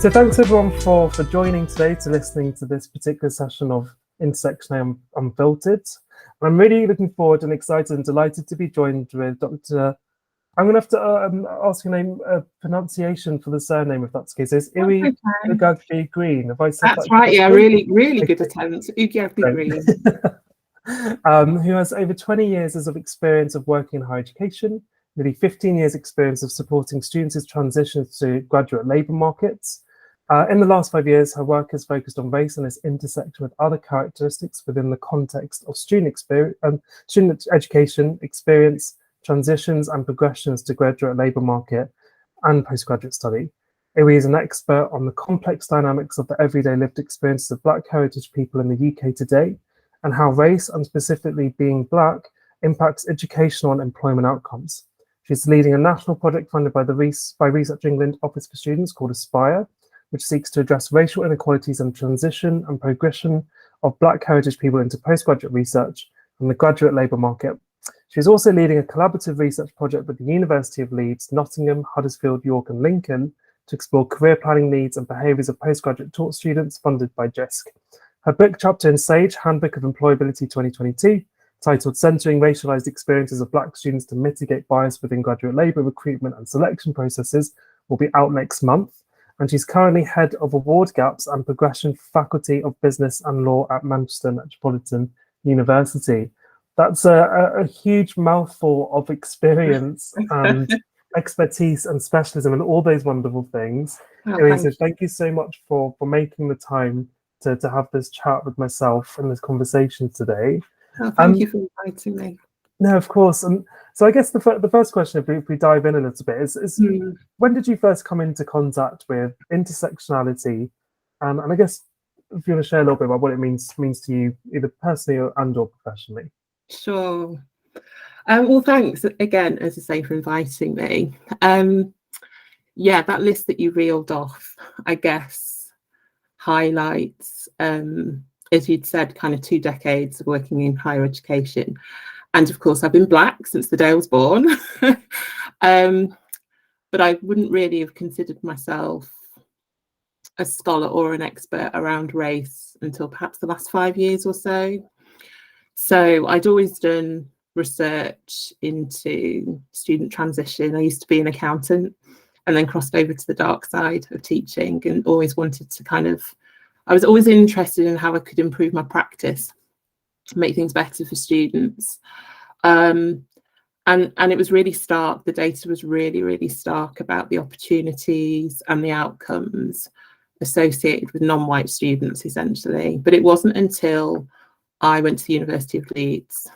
So thanks everyone for joining today, to listening to this particular session of Intersectionality Unfiltered. I'm really looking forward and excited and delighted to be joined with Dr. I'm going to have to ask your name, pronunciation for the surname, if that's the case. It's Iwi Ugiagbe-Green. Have I said that's right? Yeah, really good attempt. Ugiagbe-Green. Who has over 20 years of experience of working in higher education, nearly 15 years experience of supporting students' transitions to graduate labour markets. In the last 5 years, her work has focused on race and its intersection with other characteristics within the context of student education experience, transitions and progressions to graduate labour market and postgraduate study. Iwi is an expert on the complex dynamics of the everyday lived experiences of Black heritage people in the UK today, and how race, and specifically being Black, impacts educational and employment outcomes. She's leading a national project funded by Research England Office for Students called Aspire, which seeks to address racial inequalities and transition and progression of Black heritage people into postgraduate research and the graduate labour market. She's also leading a collaborative research project with the University of Leeds, Nottingham, Huddersfield, York and Lincoln to explore career planning needs and behaviours of postgraduate taught students funded by JISC. Her book chapter in Sage, Handbook of Employability 2022, titled Centering Racialised Experiences of Black Students to Mitigate Bias Within Graduate Labour Recruitment and Selection Processes, will be out next month. And she's currently Head of Award Gaps and Progression Faculty of Business and Law at Manchester Metropolitan University. That's a huge mouthful of experience and expertise and specialism and all those wonderful things. Anyway, so thank you so much for making the time to have this chat with myself and this conversation today. Thank you for inviting me. No, of course. And so I guess the first question, if we dive in a little bit, is when did you first come into contact with intersectionality? And I guess if you want to share a little bit about what it means to you, either personally and or professionally. Sure. Well, thanks again, as I say, for inviting me. Yeah, that list that you reeled off, I guess, highlights, as you'd said, kind of 2 decades of working in higher education. And of course, I've been Black since the day I was born. But I wouldn't really have considered myself a scholar or an expert around race until perhaps the last 5 years or so. So I'd always done research into student transition. I used to be an accountant and then crossed over to the dark side of teaching, and always wanted to I was always interested in how I could improve my practice, make things better for students. And it was really stark. The data was really stark about the opportunities and the outcomes associated with non-white students, essentially. But it wasn't until I went to the University of Leeds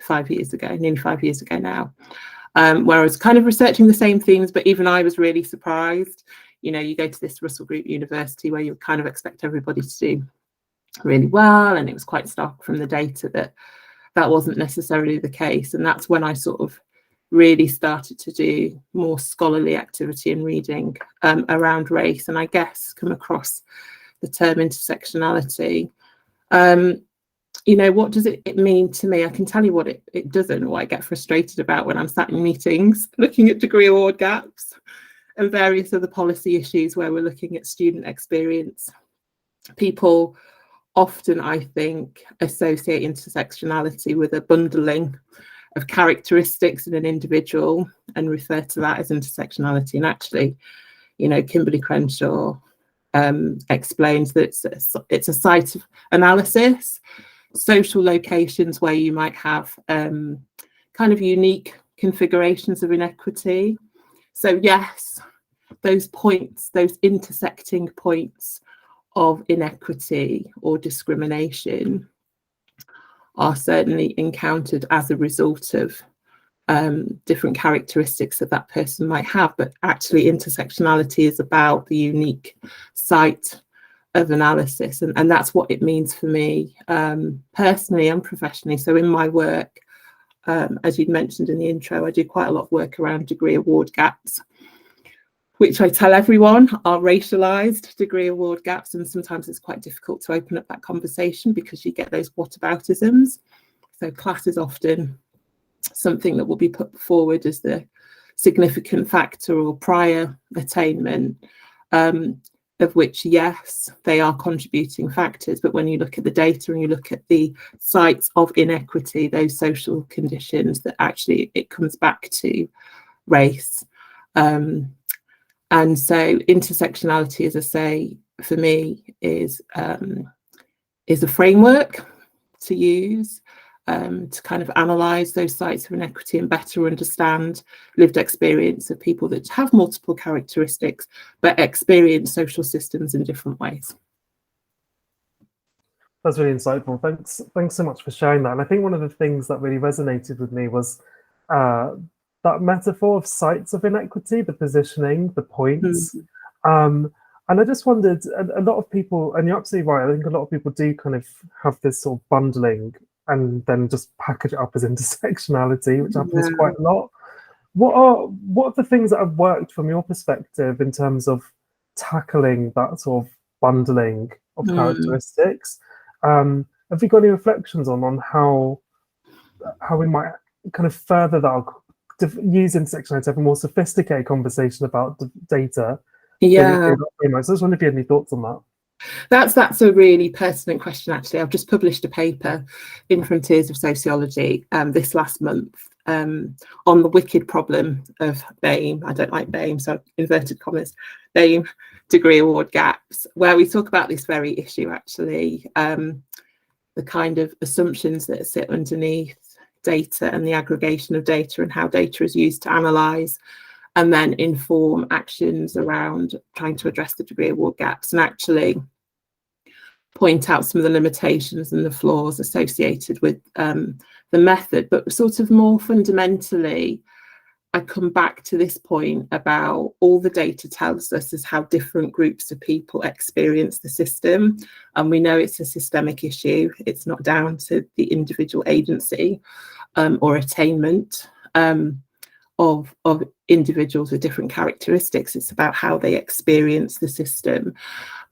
5 years ago, nearly 5 years ago now, where I was kind of researching the same themes, but even I was really surprised. You know, you go to this Russell Group university where you kind of expect everybody to do really well, and it was quite stark from the data that wasn't necessarily the case. And that's when I sort of really started to do more scholarly activity and reading around race, and I guess come across the term intersectionality. You know, what does it mean to me? I can tell you what it doesn't, or what I get frustrated about when I'm sat in meetings looking at degree award gaps and various other policy issues where we're looking at student experience. People often, I think, associate intersectionality with a bundling of characteristics in an individual and refer to that as intersectionality. And actually, you know, Kimberly Crenshaw explains that it's a site of analysis, social locations where you might have kind of unique configurations of inequity. So yes, those points, those intersecting points of inequity or discrimination are certainly encountered as a result of different characteristics that person might have. But actually intersectionality is about the unique site of analysis, and that's what it means for me personally and professionally. So in my work, as you'd mentioned in the intro, I do quite a lot of work around degree award gaps, which I tell everyone are racialised degree award gaps, and sometimes it's quite difficult to open up that conversation because you get those whataboutisms. So class is often something that will be put forward as the significant factor or prior attainment. of which, yes, they are contributing factors, but when you look at the data and you look at the sites of inequity, those social conditions, that actually it comes back to race. And so intersectionality, as I say, for me is a framework to use to kind of analyse those sites of inequity and better understand lived experience of people that have multiple characteristics but experience social systems in different ways. That's really insightful. Thanks so much for sharing that. And I think one of the things that really resonated with me was that metaphor of sites of inequity, the positioning, the points. And I just wondered, a lot of people, and you're absolutely right, I think a lot of people do kind of have this sort of bundling and then just package it up as intersectionality, which happens quite a lot. What are the things that have worked from your perspective in terms of tackling that sort of bundling of characteristics? Have you got any reflections on how we might kind of further that, use intersectionality to have a more sophisticated conversation about the data? Yeah. So I just wonder if you had any thoughts on that. That's a really pertinent question, actually. I've just published a paper in Frontiers of Sociology this last month on the wicked problem of BAME. I don't like BAME, so inverted commas, BAME degree award gaps, where we talk about this very issue, actually, the kind of assumptions that sit underneath data and the aggregation of data and how data is used to analyse and then inform actions around trying to address the degree award gaps, and actually point out some of the limitations and the flaws associated with the method. But sort of more fundamentally, I come back to this point about all the data tells us is how different groups of people experience the system. And we know it's a systemic issue. It's not down to the individual agency or attainment of individuals with different characteristics. It's about how they experience the system.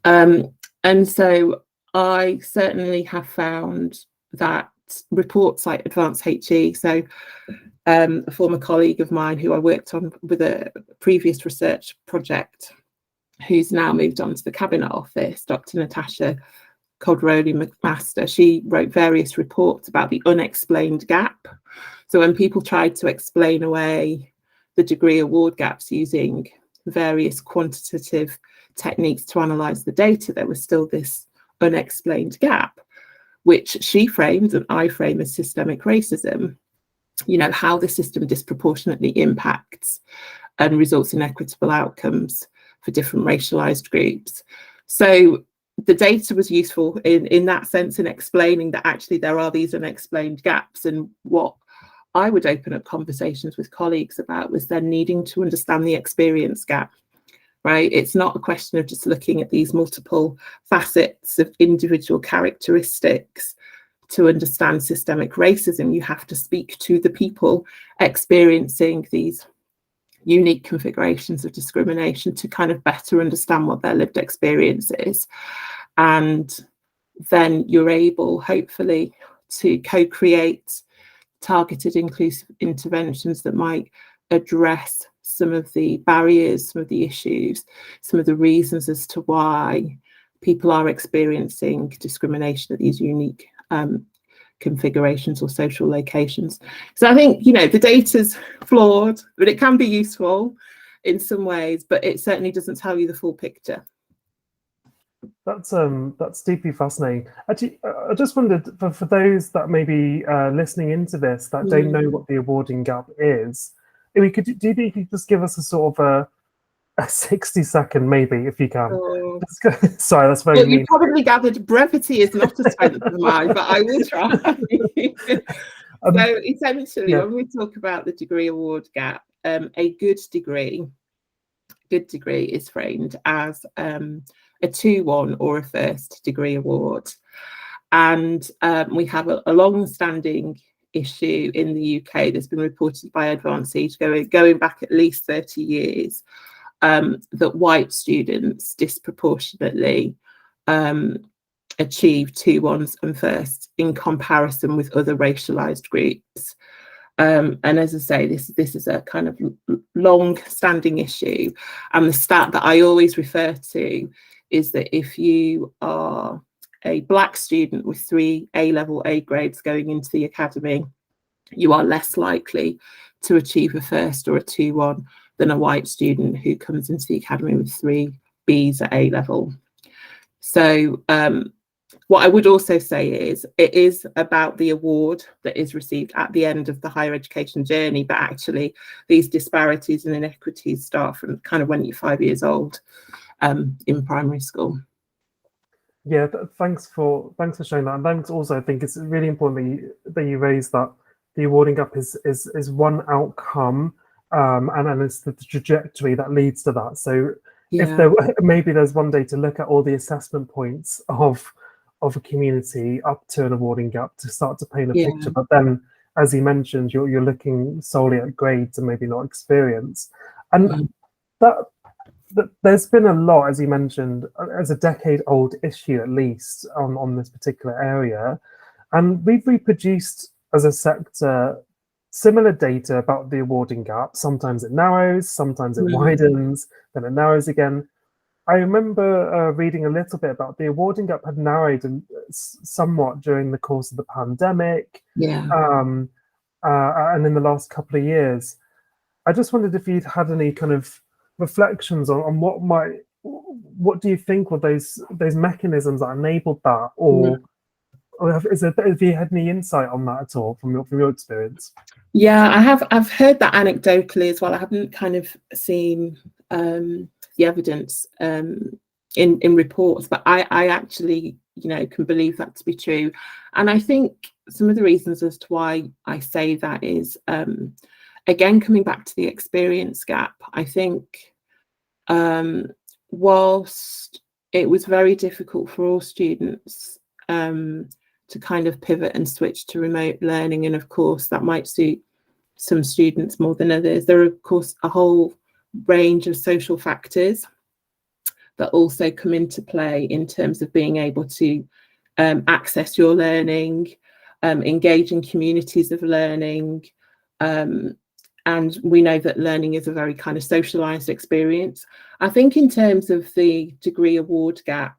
And so I certainly have found that reports like Advanced HE, so a former colleague of mine who I worked on with a previous research project, who's now moved on to the Cabinet Office, Dr Natasha Coldroley-McMaster, she wrote various reports about the unexplained gap. So when people tried to explain away the degree award gaps using various quantitative techniques to analyse the data, there was still this unexplained gap, which she framed and I frame as systemic racism. You know, how the system disproportionately impacts and results in equitable outcomes for different racialized groups. So the data was useful in that sense, in explaining that actually there are these unexplained gaps. And what I would open up conversations with colleagues about was then needing to understand the experience gap, right? It's not a question of just looking at these multiple facets of individual characteristics to understand systemic racism. You have to speak to the people experiencing these unique configurations of discrimination to kind of better understand what their lived experience is. And then you're able, hopefully, to co-create targeted inclusive interventions that might address some of the barriers, some of the issues, some of the reasons as to why people are experiencing discrimination at these unique configurations or social locations. So I think, you know, the data's flawed, but it can be useful in some ways, but it certainly doesn't tell you the full picture. That's deeply fascinating. Actually, I just wondered, for those that may be listening into this that don't know what the awarding gap is, do you think you could just give us a sort of a 60-second, maybe, if you can? Sorry, that's very mean. You probably gathered brevity is not a strength of mine, but I will try. So essentially, when we talk about the degree award gap, a good degree is framed as a 2-1 or a first degree award. And we have a long-standing issue in the UK that's been reported by Advanced going back at least 30 years, that white students disproportionately achieve 2-1s and firsts in comparison with other racialized groups. And as I say, this is a kind of long-standing issue. And the stat that I always refer to is that if you are a Black student with 3 A-level A grades going into the academy, you are less likely to achieve a first or a 2-1 than a white student who comes into the academy with 3 Bs at A level. So what I would also say is it is about the award that is received at the end of the higher education journey, but actually these disparities and inequities start from kind of when you're 5 years old in primary school. Yeah, thanks for showing that, and thanks also. I think it's really important that you raise that the awarding gap is one outcome, and it's the trajectory that leads to that. So if there maybe there's one day to look at all the assessment points of a community up to an awarding gap to start to paint a picture, but then, as you mentioned, you're looking solely at grades and maybe not experience, and that there's been a lot, as you mentioned, as a decade-old issue at least on this particular area, and we've reproduced as a sector similar data about the awarding gap. Sometimes it narrows, sometimes it widens, then it narrows again. I remember reading a little bit about the awarding gap had narrowed somewhat during the course of the pandemic, and in the last couple of years. I just wondered if you'd had any kind of reflections on what do you think were those mechanisms that enabled that, or have you had any insight on that at all from your experience? Yeah, I've heard that anecdotally as well. I haven't kind of seen the evidence in reports, but I actually, you know, can believe that to be true. And I think some of the reasons as to why I say that is, again, coming back to the experience gap, I think whilst it was very difficult for all students to kind of pivot and switch to remote learning, and of course that might suit some students more than others, there are of course a whole range of social factors that also come into play in terms of being able to access your learning, engage in communities of learning, and we know that learning is a very kind of socialized experience. I think in terms of the degree award gap,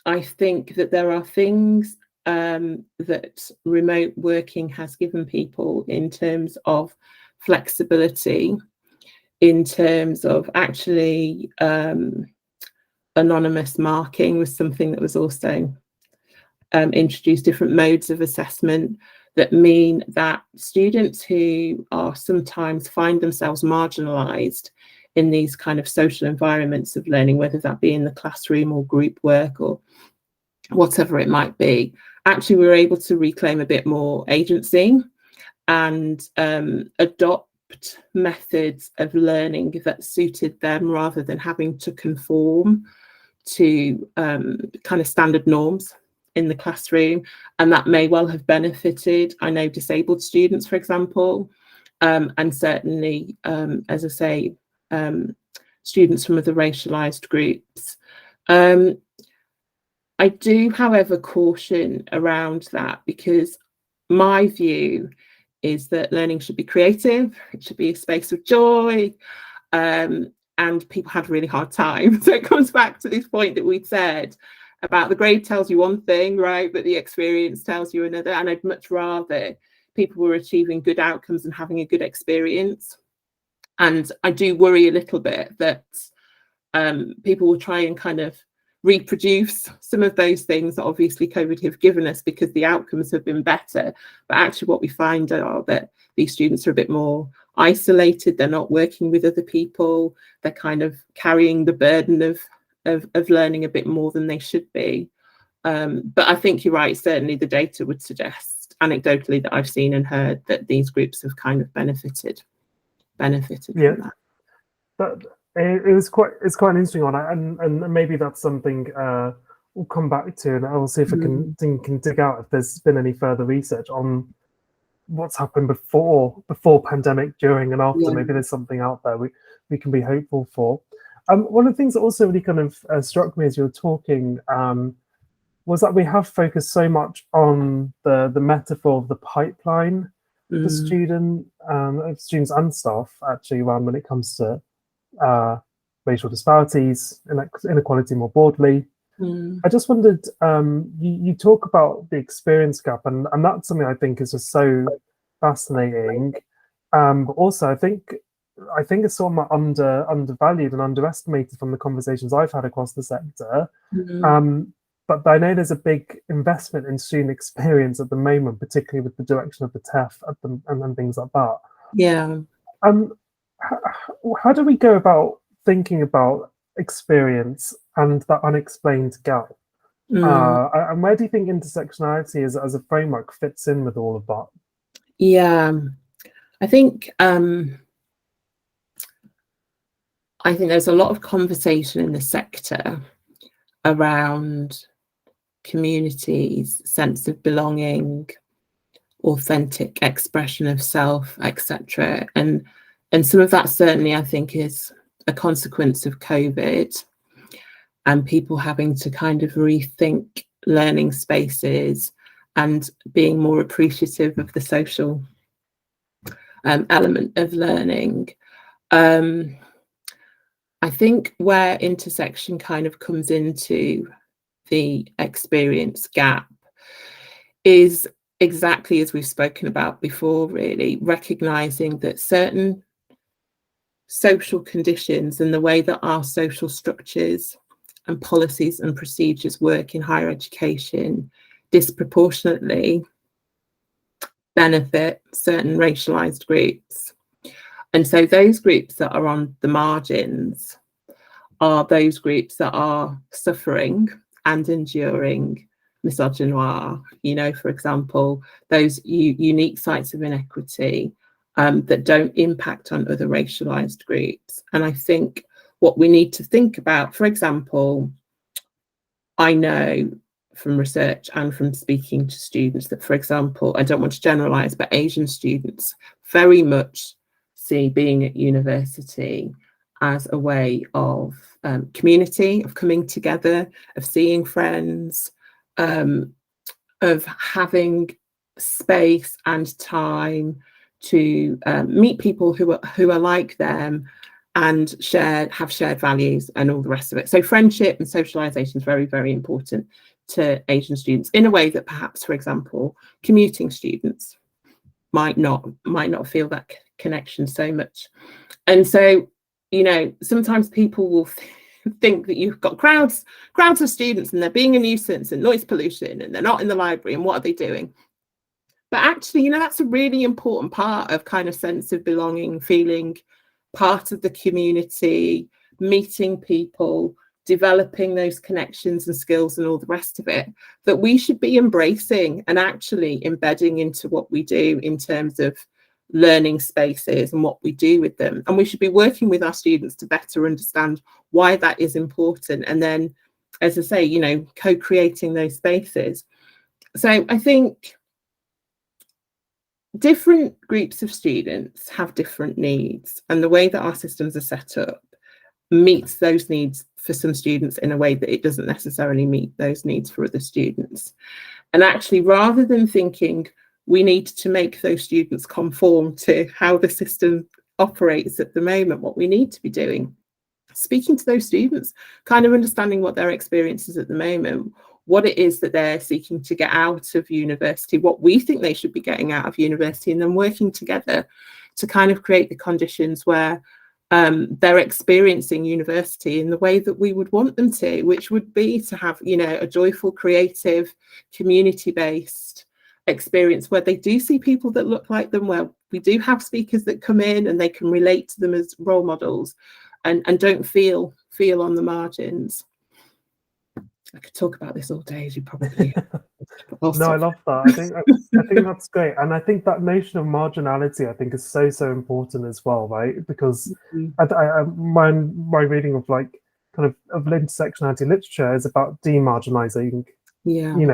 I think that there are things that remote working has given people in terms of flexibility, in terms of actually anonymous marking was something that was also introduced, different modes of assessment that mean that students who are sometimes find themselves marginalized in these kind of social environments of learning, whether that be in the classroom or group work or whatever it might be, actually were able to reclaim a bit more agency and adopt methods of learning that suited them rather than having to conform to kind of standard norms in the classroom. And that may well have benefited, I know, disabled students, for example, and certainly, as I say, students from other racialized groups. I do, however, caution around that, because my view is that learning should be creative, it should be a space of joy, and people had a really hard time. So it comes back to this point that we'd said about the grade tells you one thing, right, but the experience tells you another. And I'd much rather people were achieving good outcomes and having a good experience. And I do worry a little bit that people will try and kind of reproduce some of those things that obviously COVID have given us because the outcomes have been better. But actually what we find are that these students are a bit more isolated, they're not working with other people, they're kind of carrying the burden of learning a bit more than they should be. But I think you're right, certainly the data would suggest anecdotally that I've seen and heard that these groups have kind of benefited from that. But it's quite an interesting one, and maybe that's something we'll come back to, and I'll see if I can dig out if there's been any further research on what's happened before pandemic, during, and after. Maybe there's something out there we can be hopeful for. One of the things that also really kind of struck me as you were talking was that we have focused so much on the metaphor of the pipeline for students and staff, actually, around when it comes to racial disparities, inequality more broadly. I just wondered, you talk about the experience gap, and that's something I think is just so fascinating. But also, I think it's somewhat undervalued and underestimated from the conversations I've had across the sector. But I know there's a big investment in student experience at the moment, particularly with the direction of the TEF and things like that. Yeah. How do we go about thinking about experience and that unexplained gap? And where do you think intersectionality as a framework fits in with all of that? Yeah, I think there's a lot of conversation in the sector around communities' sense of belonging, authentic expression of self, etc. And some of that certainly, I think, is a consequence of COVID and people having to kind of rethink learning spaces and being more appreciative of the social element of learning. I think where intersection kind of comes into the experience gap is exactly as we've spoken about before, really, recognizing that certain social conditions and the way that our social structures and policies and procedures work in higher education disproportionately benefit certain racialized groups. And so those groups that are on the margins are those groups that are suffering and enduring misogynoir, for example, those unique sites of inequity that don't impact on other racialized groups. And I think what we need to think about, for example, I know from research and from speaking to students that, for example, I don't want to generalize, but Asian students very much see being at university as a way of community, of coming together, of seeing friends, of having space and time to meet people who are like them and have shared values and all the rest of it. So friendship and socialization is very, very important to Asian students in a way that perhaps, for example, commuting students might not feel that connection so much. And so, sometimes people will think that you've got crowds of students and they're being a nuisance and noise pollution and they're not in the library and what are they doing? But actually, that's a really important part of kind of sense of belonging, feeling part of the community, meeting people, developing those connections and skills and all the rest of it, that we should be embracing and actually embedding into what we do in terms of learning spaces and what we do with them. And we should be working with our students to better understand why that is important. And then, as I say, co-creating those spaces. So I think different groups of students have different needs, and the way that our systems are set up meets those needs for some students in a way that it doesn't necessarily meet those needs for other students. And actually, rather than thinking we need to make those students conform to how the system operates at the moment, what we need to be doing, speaking to those students, kind of understanding what their experience is at the moment, what it is that they're seeking to get out of university, what we think they should be getting out of university, and then working together to kind of create the conditions where they're experiencing university in the way that we would want them to, which would be to have, a joyful, creative, community-based experience where they do see people that look like them, where we do have speakers that come in and they can relate to them as role models and don't feel on the margins. I could talk about this all day, as you probably. No, I love that. I think that's great, and I think that notion of marginality, I think, is so important as well, right? Because my reading of kind of intersectionality literature is about demarginalizing, and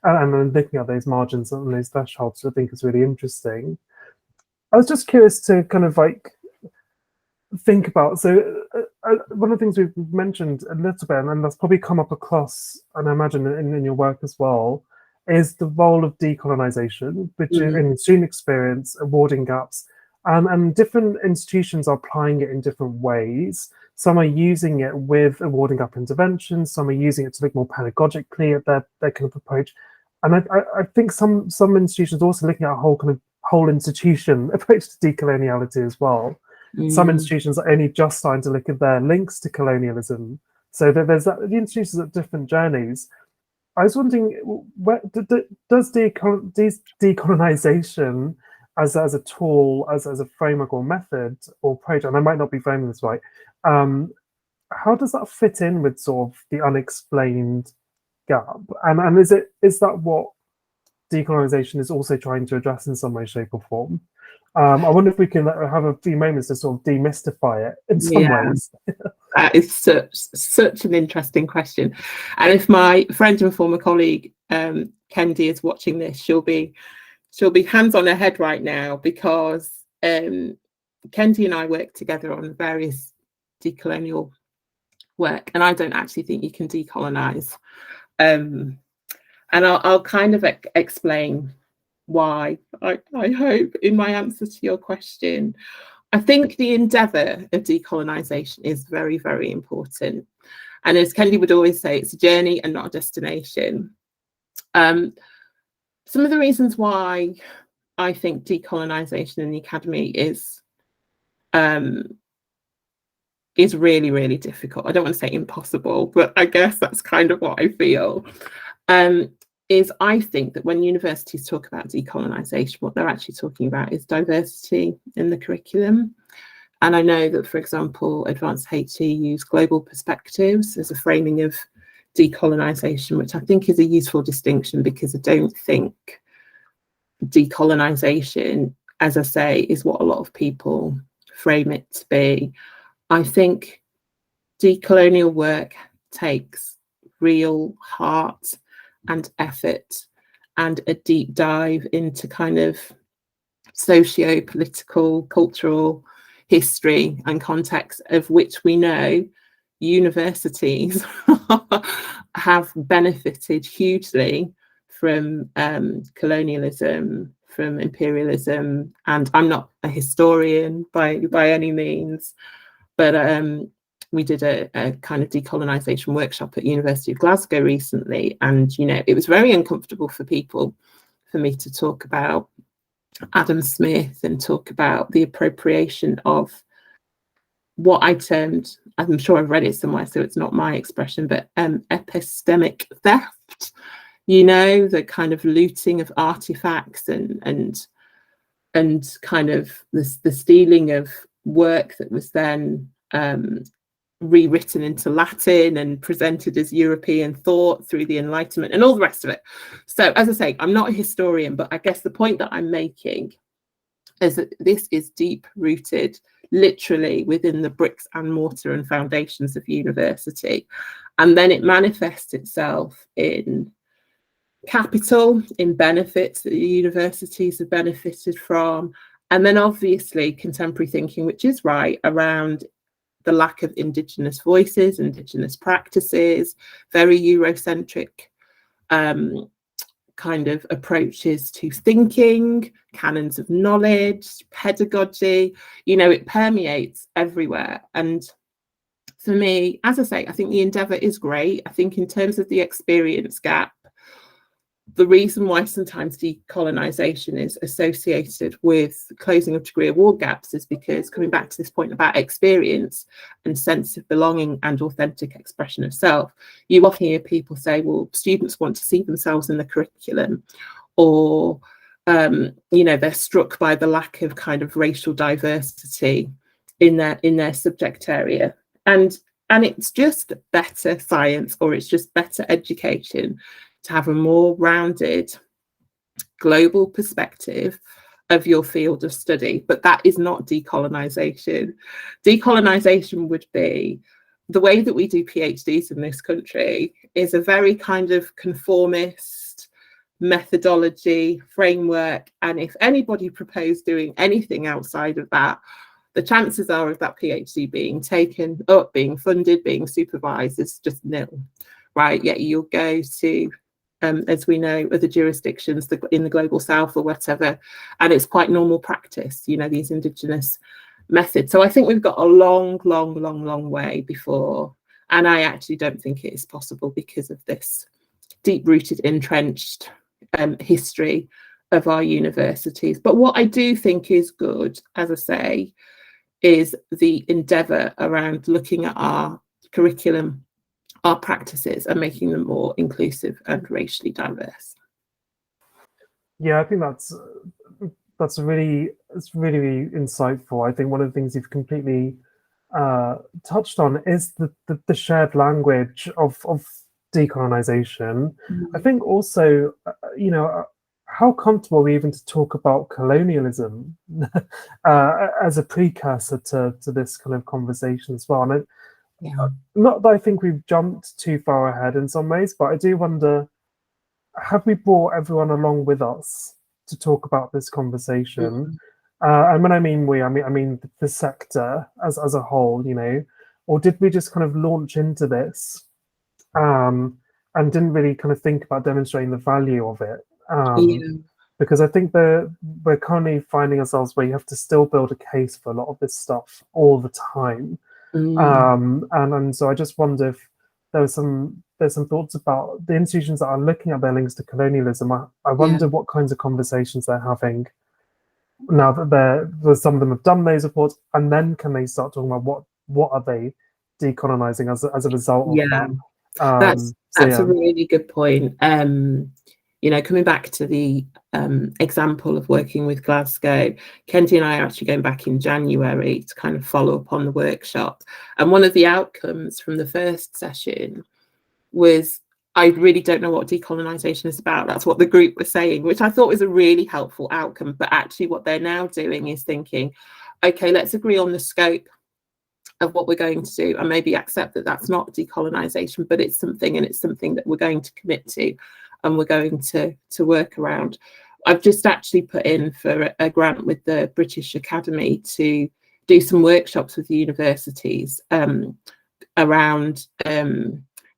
then looking at those margins and those thresholds, which I think is really interesting. I was just curious to kind of think about, so one of the things we've mentioned a little bit, and that's probably come up across, and I imagine in your work as well, is the role of decolonization, which in student experience, awarding gaps, And different institutions are applying it in different ways. Some are using it with awarding up interventions, some are using it to look more pedagogically at their kind of approach. And I think some institutions are also looking at a whole institution approach to decoloniality as well. Some institutions are only just starting to look at their links to colonialism. So there's the institutions at different journeys. I was wondering, does decolonization as a tool, as a framework or method or approach, and I might not be framing this right, how does that fit in with sort of the unexplained gap? And is that what decolonization is also trying to address in some way, shape, or form? I wonder if we can have a few moments to sort of demystify it in some ways. That is such an interesting question. And if my friend and former colleague Kendi is watching this, she'll be hands on her head right now, because Kendi and I work together on various decolonial work, and I don't actually think you can decolonize. And I'll kind of explain why, I hope, in my answer to your question. I think the endeavour of decolonization is very, very important. And as Kendi would always say, it's a journey and not a destination. Some of the reasons why I think decolonization in the academy is really, really difficult. I don't want to say impossible, but I guess that's kind of what I feel. Is I think that when universities talk about decolonization, what they're actually talking about is diversity in the curriculum. And I know that, for example, Advanced HE use global perspectives as a framing of decolonization, which I think is a useful distinction, because I don't think decolonization, as I say, is what a lot of people frame it to be. I think decolonial work takes real heart and effort and a deep dive into kind of socio-political, cultural history and context, of which we know universities have benefited hugely from colonialism, from imperialism. And I'm not a historian by any means, but we did a kind of decolonization workshop at University of Glasgow recently, and it was very uncomfortable for me to talk about Adam Smith and talk about the appropriation of what I termed, I'm sure I've read it somewhere, so it's not my expression, but epistemic theft, the kind of looting of artifacts and kind of the stealing of work that was then rewritten into Latin and presented as European thought through the Enlightenment and all the rest of it. So as I say, I'm not a historian, but I guess the point that I'm making is that this is deep rooted literally within the bricks and mortar and foundations of university. And then it manifests itself in capital, in benefits that the universities have benefited from. And then obviously contemporary thinking, which is right, around the lack of Indigenous voices, Indigenous practices, very Eurocentric kind of approaches to thinking, canons of knowledge, pedagogy, it permeates everywhere. And for me, as I say, I think the endeavour is great. I think in terms of the experience gap, the reason why sometimes decolonization is associated with closing of degree award gaps is because, coming back to this point about experience and sense of belonging and authentic expression of self, you often hear people say, well, students want to see themselves in the curriculum, or they're struck by the lack of kind of racial diversity in their subject area, and it's just better science, or it's just better education to have a more rounded global perspective of your field of study. But that is not decolonization. Decolonization would be the way that we do PhDs in this country is a very kind of conformist methodology framework. And if anybody proposed doing anything outside of that, the chances are of that PhD being taken up, being funded, being supervised is just nil, right? Yet you'll go to as we know, other jurisdictions in the global south or whatever, and it's quite normal practice, you know, these indigenous methods. So I think we've got a long way before, and I actually don't think it is possible because of this deep-rooted, entrenched history of our universities. But what I do think is good, as I say, is the endeavour around looking at our curriculum, our practices, and making them more inclusive and racially diverse. Yeah, I think that's really insightful. I think one of the things you've completely touched on is the shared language of decolonization. I think also, you know, how comfortable are we even to talk about colonialism as a precursor to this kind of conversation as well? And not that I think we've jumped too far ahead in some ways, but I do wonder, have we brought everyone along with us to talk about this conversation? And when I mean we, I mean the sector as a whole, you know, or did we just kind of launch into this and didn't really kind of think about demonstrating the value of it? Because I think we're currently finding ourselves where you have to still build a case for a lot of this stuff all the time. And so I just wonder if there's some thoughts about the institutions that are looking at their links to colonialism. I wonder what kinds of conversations they're having now that some of them have done those reports, and then can they start talking about what are they decolonizing as a result of that? That's a really good point. You know, coming back to the example of working with Glasgow, Kendi and I are actually going back in January to kind of follow up on the workshop. And one of the outcomes from the first session was, I really don't know what decolonisation is about. That's what the group was saying, which I thought was a really helpful outcome. But actually what they're now doing is thinking, okay, let's agree on the scope of what we're going to do and maybe accept that that's not decolonisation, but it's something, and it's something that we're going to commit to and we're going to work around. I've just actually put in for a grant with the British Academy to do some workshops with universities around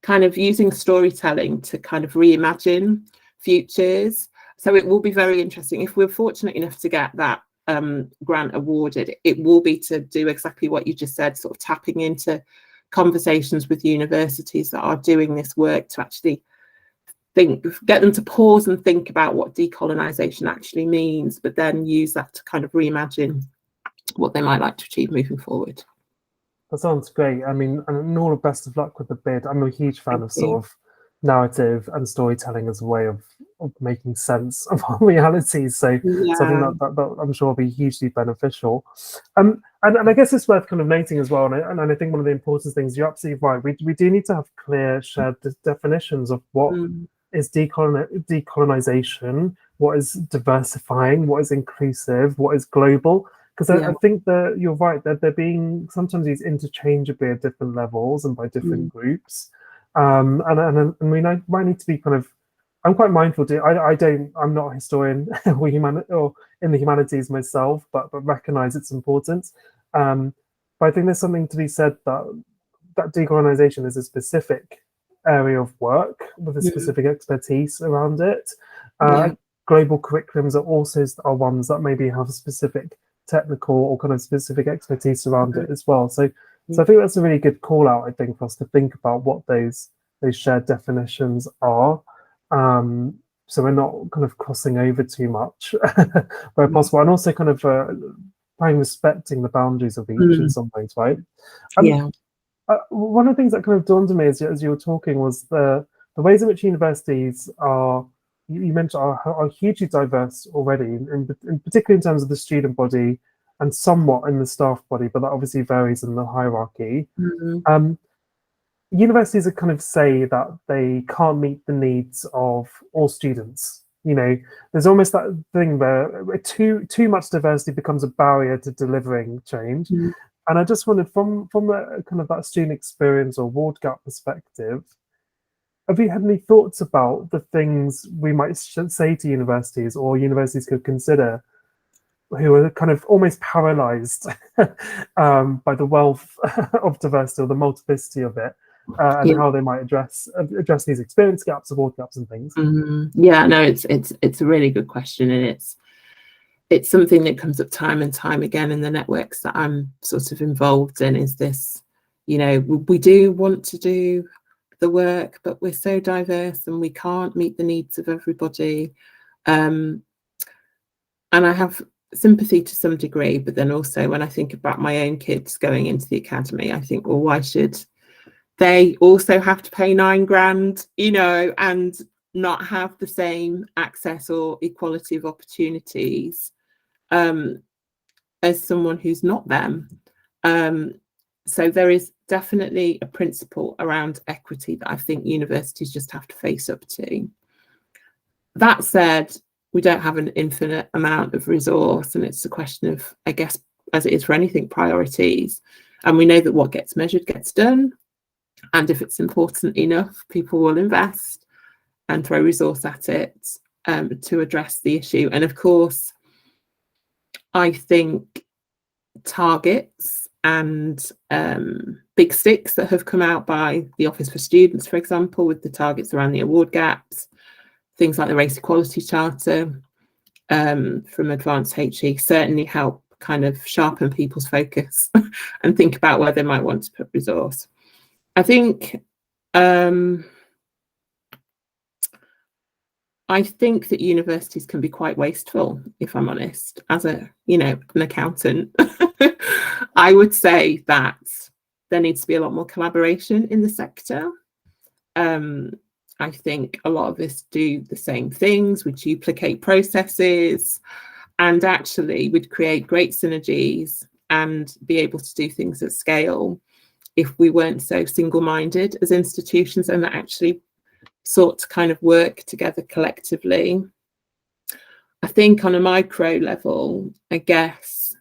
kind of using storytelling to kind of reimagine futures. So it will be very interesting. If we're fortunate enough to get that grant awarded, it will be to do exactly what you just said, sort of tapping into conversations with universities that are doing this work to actually get them to pause and think about what decolonisation actually means, but then use that to kind of reimagine what they might like to achieve moving forward. That sounds great. I mean, and all the best of luck with the bid. I'm a huge fan of sort of narrative and storytelling as a way of making sense of our realities. So, so I think that I'm sure will be hugely beneficial. And I guess it's worth kind of noting as well, and I think one of the important things, you're absolutely right, we do need to have clear shared definitions of what is decolonization, what is diversifying, what is inclusive, what is global. Because I think that you're right, that they're being sometimes used interchangeably at different levels and by different groups. And we might need to be kind of, I'm quite mindful I'm not a historian or in the humanities myself, but recognize its importance. But I think there's something to be said that decolonization is a specific area of work with a specific expertise around it. Global curriculums are ones that maybe have a specific technical or kind of specific expertise around it as well. So I think that's a really good call out, I think, for us to think about what those shared definitions are. So we're not kind of crossing over too much where possible, and also kind of respecting the boundaries of each in some ways, right? One of the things that kind of dawned on me as you were talking was the ways in which universities are, you mentioned, are hugely diverse already, and particularly in terms of the student body and somewhat in the staff body, but that obviously varies in the hierarchy. Universities are kind of say that they can't meet the needs of all students. You know, there's almost that thing where too much diversity becomes a barrier to delivering change. And I just wondered, from a kind of that student experience or ward gap perspective, have you had any thoughts about the things we might say to universities, or universities could consider, who are kind of almost paralyzed by the wealth of diversity or the multiplicity of it? and how they might address these experience gaps, support gaps, and things. Yeah, no, it's a really good question, and it's something that comes up time and time again in the networks that I'm sort of involved in. Is this, we do want to do the work, but we're so diverse and we can't meet the needs of everybody. And I have sympathy to some degree, but then also when I think about my own kids going into the academy, I think, well, why should they also have to pay £9,000, and not have the same access or equality of opportunities as someone who's not them? So there is definitely a principle around equity that I think universities just have to face up to. That said, we don't have an infinite amount of resource, and it's a question of, I guess, as it is for anything, priorities. And we know that what gets measured gets done. And if it's important enough, people will invest and throw resource at it to address the issue. And of course, I think targets and big sticks that have come out by the Office for Students, for example, with the targets around the award gaps, things like the Race Equality Charter from Advanced HE certainly help kind of sharpen people's focus and think about where they might want to put resource. I think that universities can be quite wasteful, if I'm honest. As an accountant, I would say that there needs to be a lot more collaboration in the sector. I think a lot of us do the same things, we duplicate processes, and actually would create great synergies and be able to do things at scale if we weren't so single-minded as institutions and that actually sought to kind of work together collectively. I think on a micro level, I guess,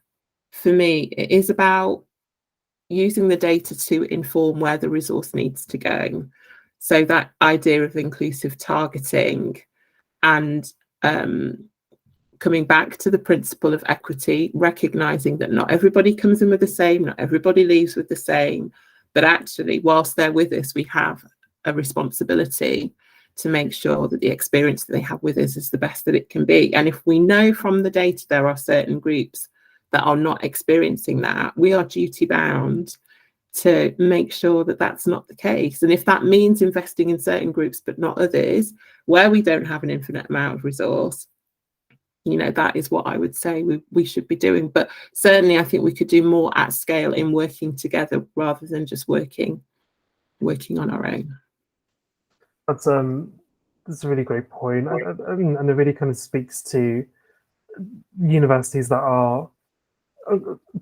for me, it is about using the data to inform where the resource needs to go. So that idea of inclusive targeting and coming back to the principle of equity, recognizing that not everybody comes in with the same, not everybody leaves with the same, but actually, whilst they're with us, we have a responsibility to make sure that the experience that they have with us is the best that it can be. And if we know from the data there are certain groups that are not experiencing that, we are duty bound to make sure that that's not the case. And if that means investing in certain groups but not others, where we don't have an infinite amount of resource, that is what I would say we should be doing. But certainly I think we could do more at scale in working together rather than just working on our own. That's a really great point. I mean, and it really kind of speaks to universities that are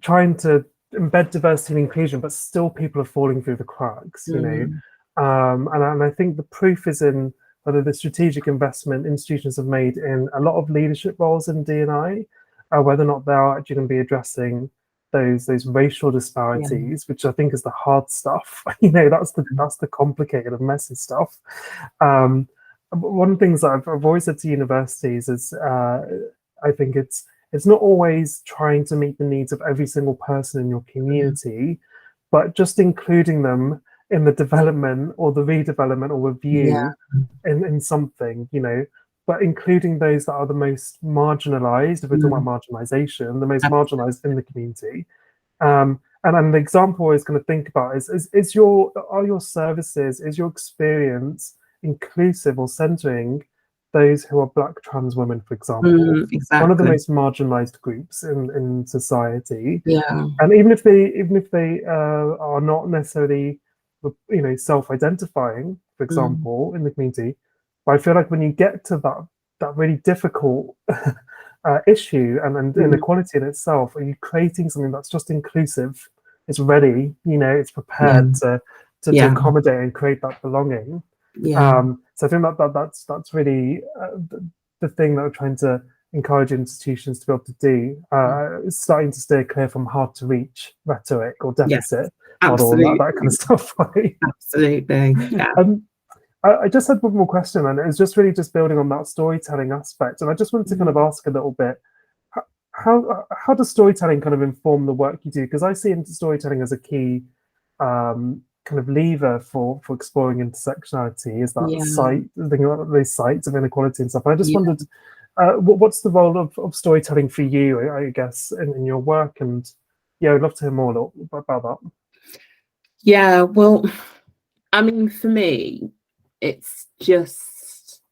trying to embed diversity and inclusion, but still people are falling through the cracks, and I think the proof is in whether the strategic investment institutions have made in a lot of leadership roles in D&I, whether or not they are actually going to be addressing those racial disparities, which I think is the hard stuff. That's the complicated and messy stuff. One of the things that I've always said to universities is I think it's not always trying to meet the needs of every single person in your community, but just including them in the development or the redevelopment or review in something, but including those that are the most marginalized, if we're talking about marginalization, the most marginalized in the community. And the example I was going to think about is are your services, is your experience inclusive or centering those who are Black trans women, for example, exactly. One of the most marginalized groups in society. And even if they are not necessarily self-identifying, for example, in the community, but I feel like when you get to that really difficult issue and inequality in itself, are you creating something that's just inclusive? It's ready, it's prepared to accommodate and create that belonging. So I think that's really the thing that we're trying to encourage institutions to be able to do. Is starting to steer clear from hard to reach rhetoric or deficit model and that kind of stuff. Right? Absolutely. Yeah. I just had one more question, and it was just really just building on that storytelling aspect. And I just wanted to kind of ask a little bit, how does storytelling kind of inform the work you do? Because I see storytelling as a key kind of lever for exploring intersectionality is that Yeah. site, thinking about those sites of inequality and stuff. I just Yeah. wondered, what's the role of storytelling for you, I guess, in your work? And yeah, I'd love to hear more about that. Yeah, well, I mean, for me, it's just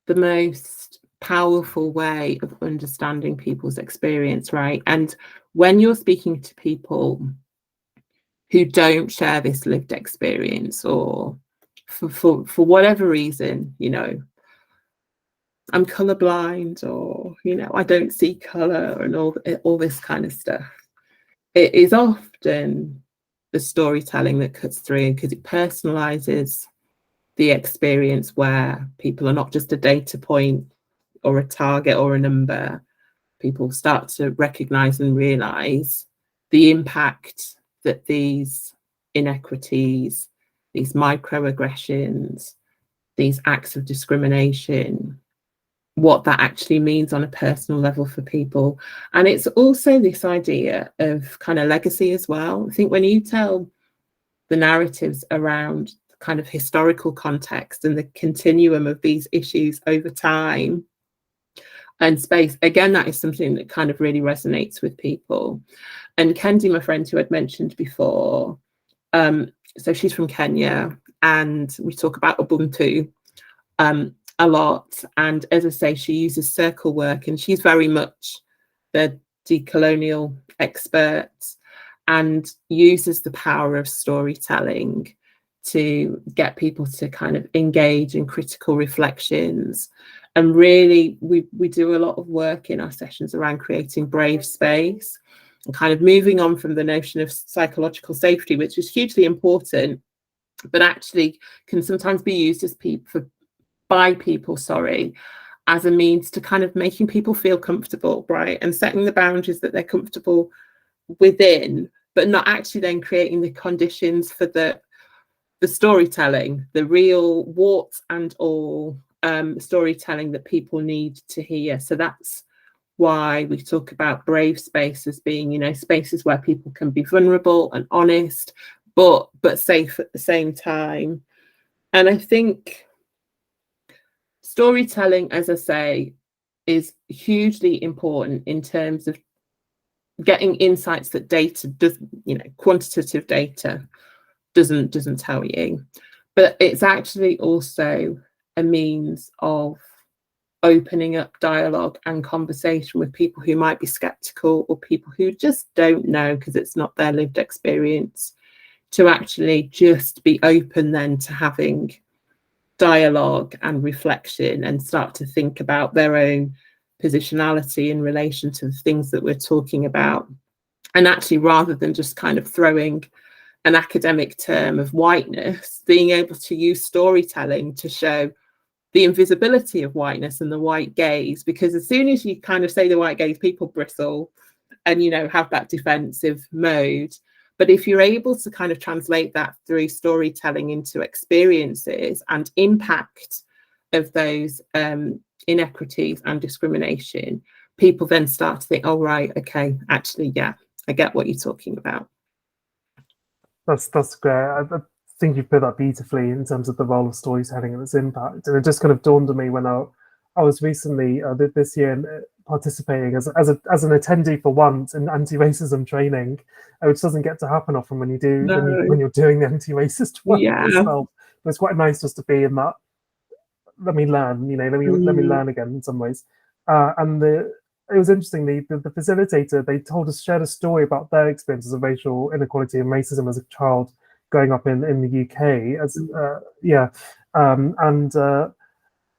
the most powerful way of understanding people's experience, right? And when you're speaking to people who don't share this lived experience, or for whatever reason, you know, I'm colorblind, or, you know, I don't see color, and all this kind of stuff, it is often the storytelling that cuts through, because it personalizes the experience, where people are not just a data point or a target or a number. People start to recognize and realize the impact that these inequities, these microaggressions, these acts of discrimination, what that actually means on a personal level for people. And it's also this idea of kind of legacy as well. I think when you tell the narratives around kind of historical context and the continuum of these issues over time and space, again, that is something that kind of really resonates with people. And Kendi, my friend who I'd mentioned before, so she's from Kenya, and we talk about Ubuntu a lot. And as I say, she uses circle work, and she's very much the decolonial expert, and uses the power of storytelling to get people to kind of engage in critical reflections. And really, we do a lot of work in our sessions around creating brave space and kind of moving on from the notion of psychological safety, which is hugely important, but actually can sometimes be used as by people, as a means to kind of making people feel comfortable, right? And setting the boundaries that they're comfortable within, but not actually then creating the conditions for the storytelling, the real warts and all storytelling that people need to hear. So that's why we talk about brave spaces being, you know, spaces where people can be vulnerable and honest, but safe at the same time. And I think storytelling, as I say, is hugely important in terms of getting insights that data does, you know, quantitative data doesn't tell you. But it's actually also a means of opening up dialogue and conversation with people who might be skeptical, or people who just don't know because it's not their lived experience, to actually just be open then to having dialogue and reflection and start to think about their own positionality in relation to the things that we're talking about. And actually, rather than just kind of throwing an academic term of whiteness, being able to use storytelling to show the invisibility of whiteness and the white gaze, because as soon as you kind of say the white gaze, people bristle and, you know, have that defensive mode. But if you're able to kind of translate that through storytelling into experiences and impact of those inequities and discrimination, people then start to think, oh, right, okay, actually, yeah, I get what you're talking about. That's great. I think you put that beautifully in terms of the role of storytelling and its impact. And it just kind of dawned on me when I was recently this year participating as an attendee for once in anti-racism training, which doesn't get to happen often when you're doing the anti-racist work yourself. But it's quite nice just to be in that. Let me learn, you know, let me learn again in some ways. And it was interesting. The facilitator, they shared a story about their experiences of racial inequality and racism as a child growing up in the UK.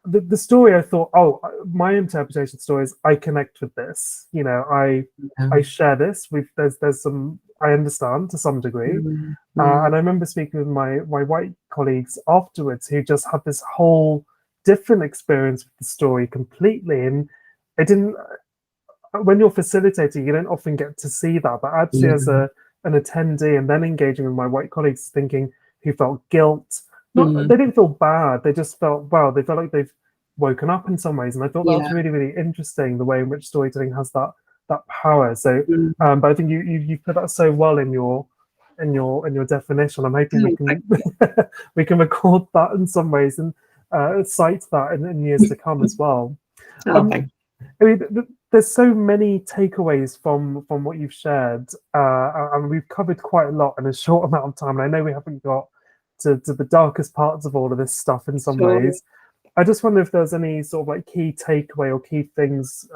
The story, I thought, oh, my interpretation of the story is I connect with this. You know, I share this. There's some, I understand to some degree. And I remember speaking with my white colleagues afterwards who just had this whole different experience with the story completely. And it didn't, when you're facilitating, you don't often get to see that. But actually, as an attendee and then engaging with my white colleagues, thinking who felt guilt, they didn't feel bad. They just felt, wow, they felt like they've woken up in some ways. And I thought that was really, really interesting, the way in which storytelling has that power. So, but I think you put that so well in your your definition. I'm hoping we can we can record that in some ways and cite that in years to come as well. Okay. I mean, there's so many takeaways from what you've shared, and we've covered quite a lot in a short amount of time. And I know we haven't got to the darkest parts of all of this stuff in some ways. I just wonder if there's any sort of like key takeaway or key things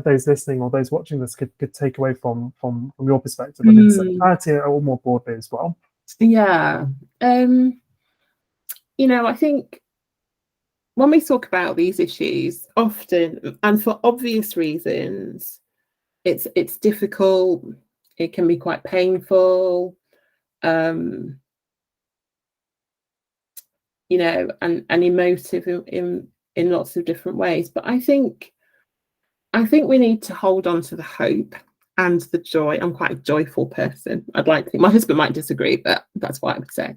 those listening or those watching this could take away from your perspective on intersectionality or more broadly as well. Yeah. You know, I think when we talk about these issues, often, and for obvious reasons, it's difficult. It can be quite painful, you know, and emotive in lots of different ways. But I think we need to hold on to the hope and the joy. I'm quite a joyful person. I'd like to think. My husband might disagree, but that's what I would say.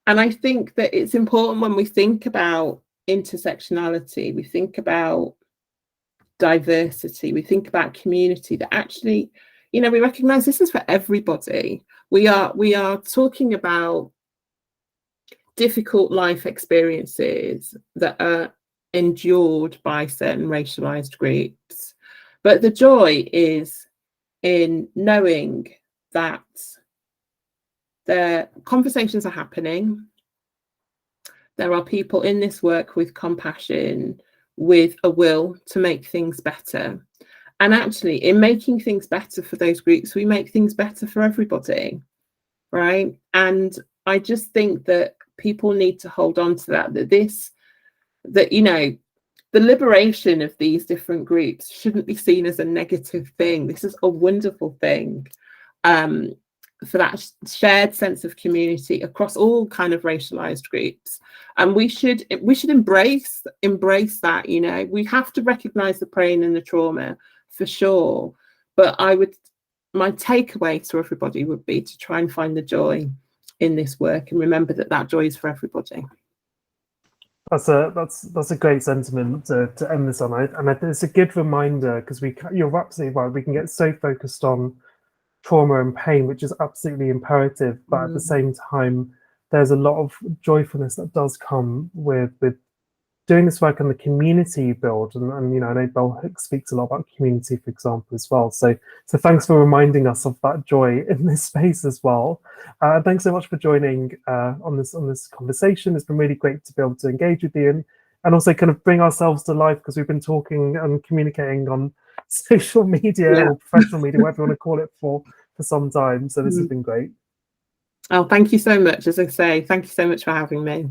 And I think that it's important when we think about intersectionality, we think about diversity, we think about community, that actually, you know, we recognize this is for everybody. We are talking about difficult life experiences that are endured by certain racialized groups. But the joy is in knowing that the conversations are happening. There are people in this work with compassion, with a will to make things better. And actually, in making things better for those groups, we make things better for everybody, right? And I just think that people need to hold on to that, you know, the liberation of these different groups shouldn't be seen as a negative thing. This is a wonderful thing. For that shared sense of community across all kind of racialized groups, and we should embrace that. You know, we have to recognize the pain and the trauma for sure, but my takeaway to everybody would be to try and find the joy in this work and remember that joy is for everybody. That's a great sentiment to end this on, and it's a good reminder, because you're absolutely right. We can get so focused on trauma and pain, which is absolutely imperative, but at the same time, there's a lot of joyfulness that does come with doing this work on the community you build, and you know, I know Bell Hooks speaks a lot about community, for example, as well. So thanks for reminding us of that joy in this space as well. Thanks so much for joining on this conversation. It's been really great to be able to engage with you and also kind of bring ourselves to life, because we've been talking and communicating on social media or professional media, whatever you want to call it, for some time. So this has been great. Oh, thank you so much. As I say, thank you so much for having me.